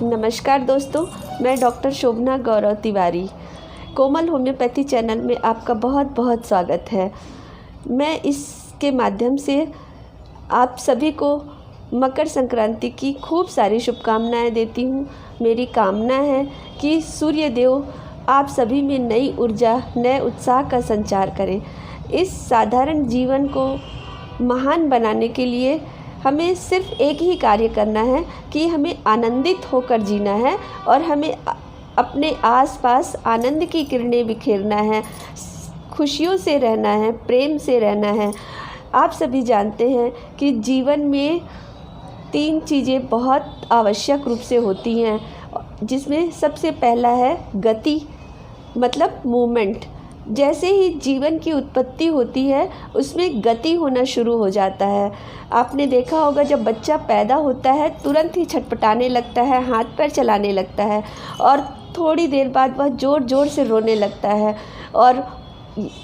नमस्कार दोस्तों, मैं डॉक्टर शोभना गौरव तिवारी। कोमल होम्योपैथी चैनल में आपका बहुत बहुत स्वागत है। मैं इसके माध्यम से आप सभी को मकर संक्रांति की खूब सारी शुभकामनाएं देती हूँ। मेरी कामना है कि सूर्य देव आप सभी में नई ऊर्जा, नए उत्साह का संचार करें। इस साधारण जीवन को महान बनाने के लिए हमें सिर्फ एक ही कार्य करना है कि हमें आनंदित होकर जीना है और हमें अपने आसपास आनंद की किरणें बिखेरना है, खुशियों से रहना है, प्रेम से रहना है। आप सभी जानते हैं कि जीवन में 3 चीज़ें बहुत आवश्यक रूप से होती हैं, जिसमें सबसे पहला है गति, मतलब मूवमेंट। जैसे ही जीवन की उत्पत्ति होती है उसमें गति होना शुरू हो जाता है। आपने देखा होगा जब बच्चा पैदा होता है तुरंत ही छटपटाने लगता है, हाथ पैर चलाने लगता है और थोड़ी देर बाद वह ज़ोर ज़ोर से रोने लगता है और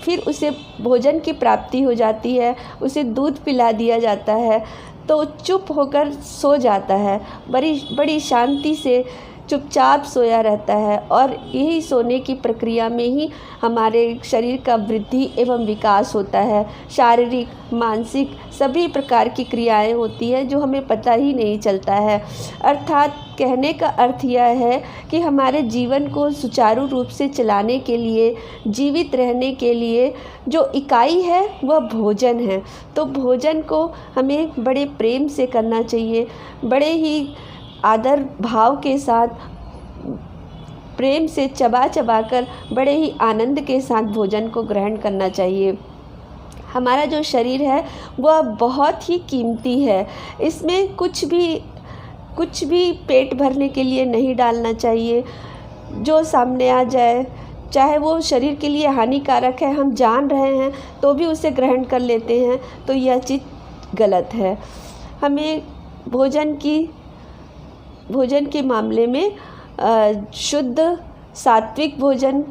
फिर उसे भोजन की प्राप्ति हो जाती है, उसे दूध पिला दिया जाता है तो चुप होकर सो जाता है, बड़ी शांति से चुपचाप सोया रहता है। और यही सोने की प्रक्रिया में ही हमारे शरीर का वृद्धि एवं विकास होता है। शारीरिक, मानसिक सभी प्रकार की क्रियाएं होती हैं जो हमें पता ही नहीं चलता है। अर्थात कहने का अर्थ यह है कि हमारे जीवन को सुचारू रूप से चलाने के लिए, जीवित रहने के लिए जो इकाई है वह भोजन है। तो भोजन को हमें बड़े प्रेम से करना चाहिए, बड़े ही आदर भाव के साथ, प्रेम से चबा चबा कर बड़े ही आनंद के साथ भोजन को ग्रहण करना चाहिए। हमारा जो शरीर है वह बहुत ही कीमती है, इसमें कुछ भी पेट भरने के लिए नहीं डालना चाहिए। जो सामने आ जाए, चाहे वो शरीर के लिए हानिकारक है, हम जान रहे हैं तो भी उसे ग्रहण कर लेते हैं, तो यह चीज़ गलत है। हमें भोजन के मामले में शुद्ध सात्विक भोजन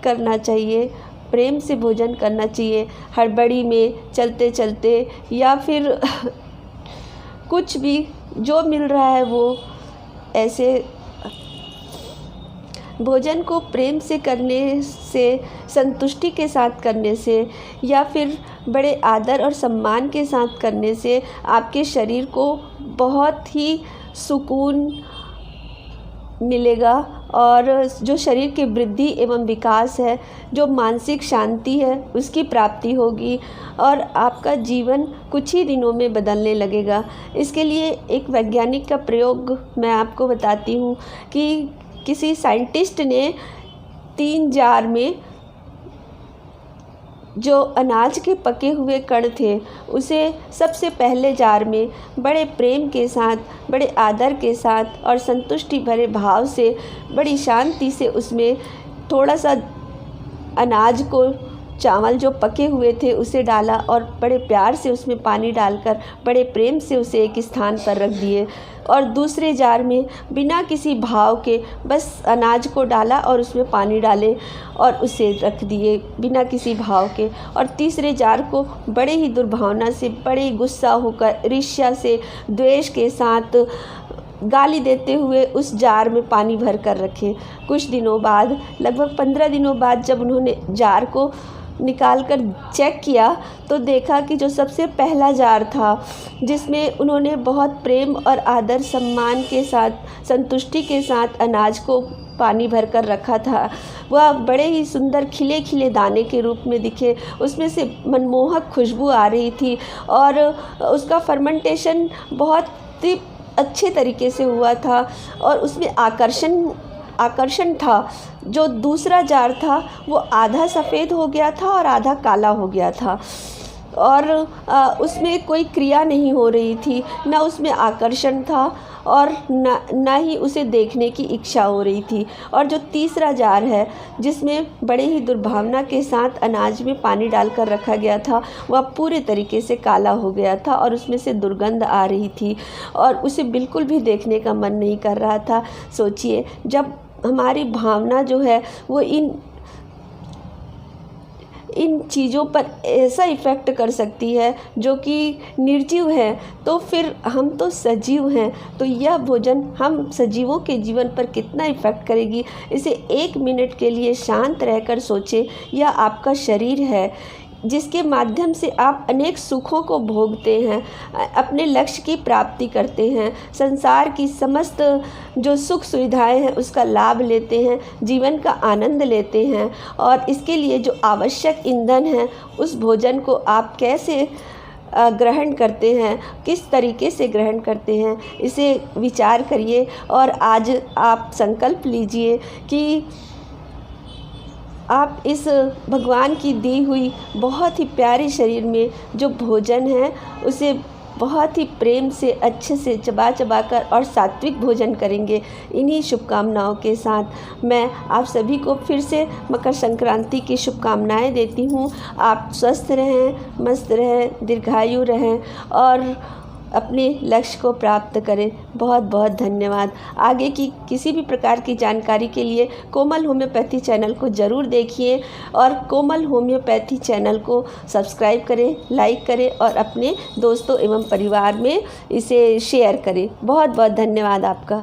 करना चाहिए, प्रेम से भोजन करना चाहिए। हड़बड़ी में चलते चलते या फिर कुछ भी जो मिल रहा है वो ऐसे भोजन को प्रेम से करने से, संतुष्टि के साथ करने से या फिर बड़े आदर और सम्मान के साथ करने से आपके शरीर को बहुत ही सुकून मिलेगा और जो शरीर की वृद्धि एवं विकास है, जो मानसिक शांति है, उसकी प्राप्ति होगी और आपका जीवन कुछ ही दिनों में बदलने लगेगा। इसके लिए एक वैज्ञानिक का प्रयोग मैं आपको बताती हूँ कि किसी साइंटिस्ट ने 3 जार में जो अनाज के पके हुए कण थे उसे सबसे पहले जार में बड़े प्रेम के साथ, बड़े आदर के साथ और संतुष्टि भरे भाव से, बड़ी शांति से उसमें थोड़ा सा अनाज को, चावल जो पके हुए थे उसे डाला और बड़े प्यार से उसमें पानी डालकर बड़े प्रेम से उसे एक स्थान पर रख दिए। और दूसरे जार में बिना किसी भाव के बस अनाज को डाला और उसमें पानी डाले और उसे रख दिए बिना किसी भाव के। और तीसरे जार को बड़े ही दुर्भावना से, बड़े ही गुस्सा होकर, ईर्ष्या से, द्वेष के साथ, गाली देते हुए उस जार में पानी भर कर रखे। कुछ दिनों बाद, लगभग 15 दिनों बाद जब उन्होंने जार को निकाल कर चेक किया तो देखा कि जो सबसे पहला जार था, जिसमें उन्होंने बहुत प्रेम और आदर सम्मान के साथ, संतुष्टि के साथ अनाज को पानी भर कर रखा था, वह बड़े ही सुंदर खिले खिले दाने के रूप में दिखे। उसमें से मनमोहक खुशबू आ रही थी और उसका फर्मेंटेशन बहुत ही अच्छे तरीके से हुआ था और उसमें आकर्षण था। जो दूसरा जार था वो आधा सफ़ेद हो गया था और आधा काला हो गया था और उसमें कोई क्रिया नहीं हो रही थी, ना उसमें आकर्षण था और ना ही उसे देखने की इच्छा हो रही थी। और जो तीसरा जार है, जिसमें बड़े ही दुर्भावना के साथ अनाज में पानी डालकर रखा गया था, वह पूरे तरीके से काला हो गया था और उसमें से दुर्गंध आ रही थी और उसे बिल्कुल भी देखने का मन नहीं कर रहा था। सोचिए, जब हमारी भावना जो है वो इन चीज़ों पर ऐसा इफ़ेक्ट कर सकती है जो कि निर्जीव है, तो फिर हम तो सजीव हैं, तो यह भोजन हम सजीवों के जीवन पर कितना इफ़ेक्ट करेगी, इसे 1 मिनट के लिए शांत रहकर सोचें। यह आपका शरीर है जिसके माध्यम से आप अनेक सुखों को भोगते हैं, अपने लक्ष्य की प्राप्ति करते हैं, संसार की समस्त जो सुख सुविधाएं हैं उसका लाभ लेते हैं, जीवन का आनंद लेते हैं। और इसके लिए जो आवश्यक ईंधन है उस भोजन को आप कैसे ग्रहण करते हैं, किस तरीके से ग्रहण करते हैं, इसे विचार करिए। और आज आप संकल्प लीजिए कि आप इस भगवान की दी हुई बहुत ही प्यारे शरीर में जो भोजन है उसे बहुत ही प्रेम से अच्छे से चबा चबा कर और सात्विक भोजन करेंगे। इन्हीं शुभकामनाओं के साथ मैं आप सभी को फिर से मकर संक्रांति की शुभकामनाएं देती हूँ। आप स्वस्थ रहें, मस्त रहें, दीर्घायु रहें और अपने लक्ष्य को प्राप्त करें। बहुत बहुत धन्यवाद। आगे की किसी भी प्रकार की जानकारी के लिए कोमल होम्योपैथी चैनल को ज़रूर देखिए और कोमल होम्योपैथी चैनल को सब्सक्राइब करें, लाइक करें और अपने दोस्तों एवं परिवार में इसे शेयर करें। बहुत बहुत धन्यवाद आपका।